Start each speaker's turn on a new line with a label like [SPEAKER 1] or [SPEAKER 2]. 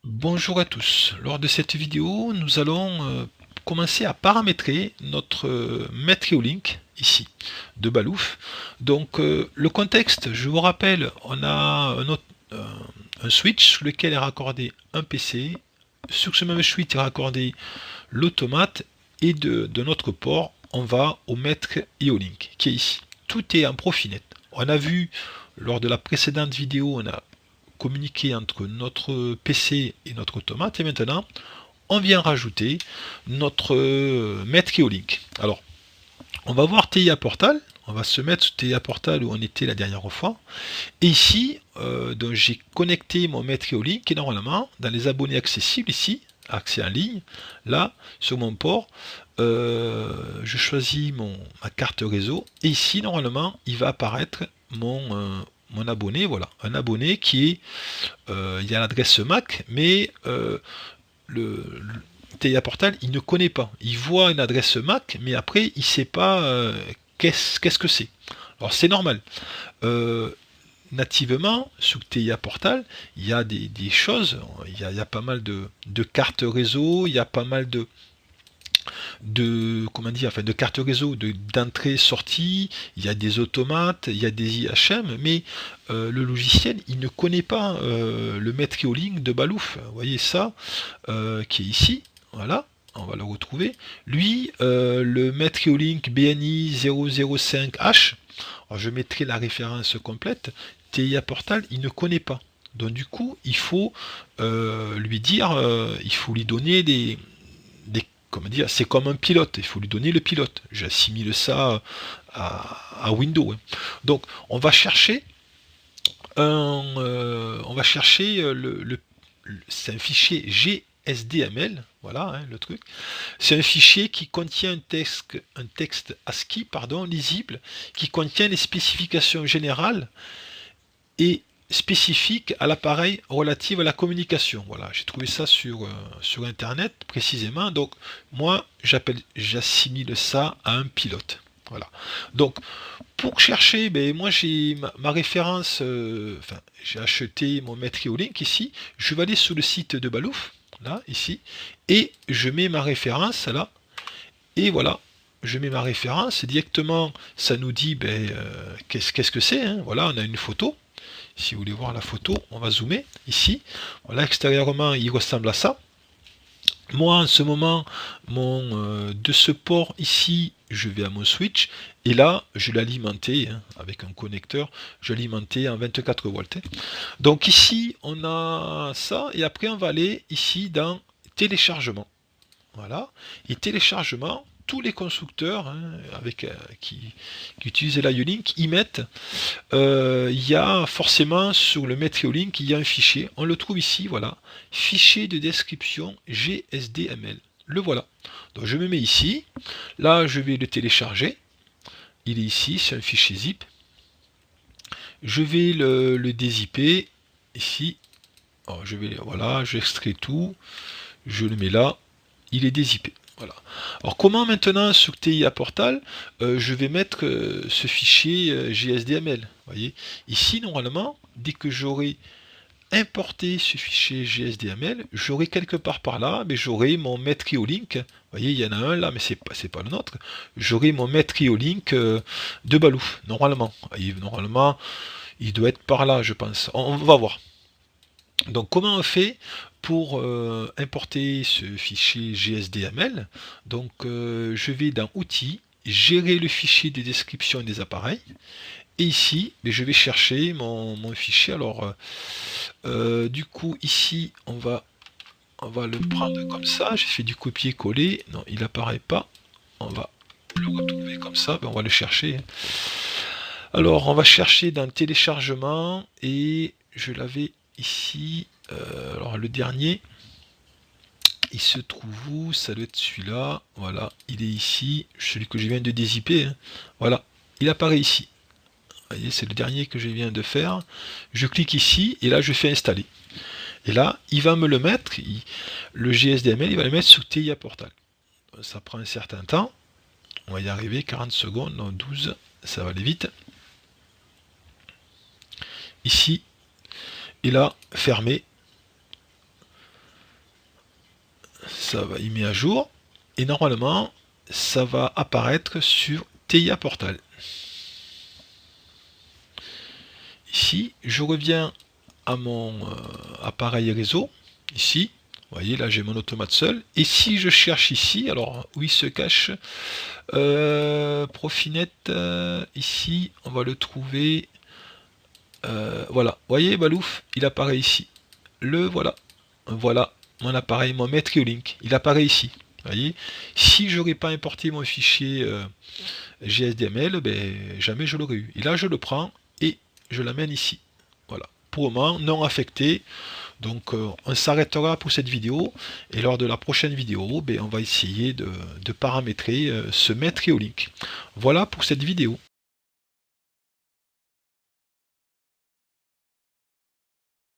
[SPEAKER 1] Bonjour à tous. Lors de cette vidéo, nous allons commencer à paramétrer notre Metreolink ici de Balouf. Donc le contexte, je vous rappelle, on a euh, un switch sur lequel est raccordé un PC. Sur ce même switch est raccordé l'automate et de notre port, on va au Metreolink qui est ici. Tout est en Profinet. On a vu lors de la précédente vidéo, on a communiquer entre notre PC et notre automate. Et maintenant, on vient rajouter notre Metreolink. Alors, on va voir TIA Portal. On va se mettre sur TIA Portal où on était la dernière fois. Et ici, donc j'ai connecté mon Metreolink et normalement, dans les abonnés accessibles ici, accès en ligne, là, sur mon port, je choisis ma carte réseau et ici, normalement, il va apparaître mon abonné, voilà, un abonné qui est, il y a l'adresse MAC, mais le TIA Portal, il ne connaît pas. Il voit une adresse MAC, mais après, il ne sait pas qu'est-ce que c'est. Alors c'est normal. Euh, Nativement, sur TIA Portal, il y a des choses, il y a pas mal de cartes réseau, il y a pas mal comment dire, enfin de cartes réseau, d'entrée-sortie, il y a des automates, il y a des IHM, mais le logiciel, il ne connaît pas le Metreolink de Balouf. Vous voyez ça, qui est ici, voilà. On va le retrouver. Lui, le Metreolink BNI 005H, alors je mettrai la référence complète, TIA Portal, il ne connaît pas. Donc du coup, il faut lui dire, il faut lui donner comment dire, c'est comme un pilote, il faut lui donner le pilote. J'assimile ça à Windows, hein. Donc on va chercher c'est un fichier GSDML, voilà, hein, le truc. C'est un fichier qui contient un texte ASCII, pardon, lisible, qui contient les spécifications générales et spécifiques à l'appareil relative à la communication. Voilà, j'ai trouvé ça sur internet précisément. Donc moi j'assimile ça à un pilote. Voilà. Donc pour chercher, ben, moi j'ai ma référence, enfin j'ai acheté mon Metreolink ici. Je vais aller sur le site de Balouf, là, ici, et je mets ma référence là, et voilà. Je mets ma référence et directement ça nous dit ben, qu'est-ce que c'est, hein. Voilà, on a une photo. Si vous voulez voir la photo, on va zoomer ici. Voilà, extérieurement, il ressemble à ça. Moi, en ce moment, de ce port ici, je vais à mon switch. Et là, je l'ai alimenté hein, avec un connecteur. Je l'ai alimenté en 24 volts, hein. Donc ici, on a ça. Et après, on va aller ici dans téléchargement. Voilà. Et téléchargement, tous les constructeurs hein, qui utilisent la Ulink, ils mettent, il y a forcément sur le Metreolink, il y a un fichier. On le trouve ici, voilà. Fichier de description GSDML. Le voilà. Donc je me mets ici. Là, je vais le télécharger. Il est ici, c'est un fichier zip. Je vais le dézipper ici. Alors, voilà, j'extrais tout. Je le mets là. Il est dézippé. Voilà. Alors comment maintenant sur TIA Portal, je vais mettre ce fichier GSDML. Voyez, ici normalement, dès que j'aurai importé ce fichier GSDML, j'aurai quelque part par là, mais j'aurai mon Metreolink. Vous voyez, il y en a un là, mais c'est pas le nôtre. J'aurai mon Metreolink de Balouf, normalement. Voyez, normalement, il doit être par là, je pense. On va voir. Donc comment on fait pour importer ce fichier GSDML? Donc je vais dans Outils, gérer le fichier de description des appareils. Et ici, je vais chercher mon fichier. Alors du coup ici on va le prendre comme ça. J'ai fait du copier-coller. Non, il apparaît pas. On va le retrouver comme ça. On va le chercher. Alors on va chercher dans téléchargement et je l'avais ici. Alors le dernier, il se trouve où? Ça doit être celui-là. Voilà, il est ici. Celui que je viens de dézipper, hein. Voilà, il apparaît ici. Vous voyez, c'est le dernier que je viens de faire. Je clique ici et là je fais installer. Et là, il va me le mettre. Le GSDML, il va le mettre sur TIA Portal. Ça prend un certain temps. On va y arriver. 40 secondes, non 12. Ça va aller vite. Ici. Et là, fermé. ça va, il met à jour, et normalement, ça va apparaître sur TIA Portal. Ici, je reviens à mon appareil réseau, ici, vous voyez, là j'ai mon automate seul, et si je cherche ici, alors où il se cache, Profinet, ici, on va le trouver, voilà, vous voyez, Balouf, il apparaît ici, voilà, mon appareil, mon Metriolink, il apparaît ici, vous voyez, si j'aurais pas importé mon fichier GSDML, ben, jamais je l'aurais eu, et là je le prends, et je l'amène ici, voilà, pour le moment, non affecté. Donc on s'arrêtera pour cette vidéo, et lors de la prochaine vidéo, ben, on va essayer de paramétrer ce Metriolink. Voilà pour cette vidéo.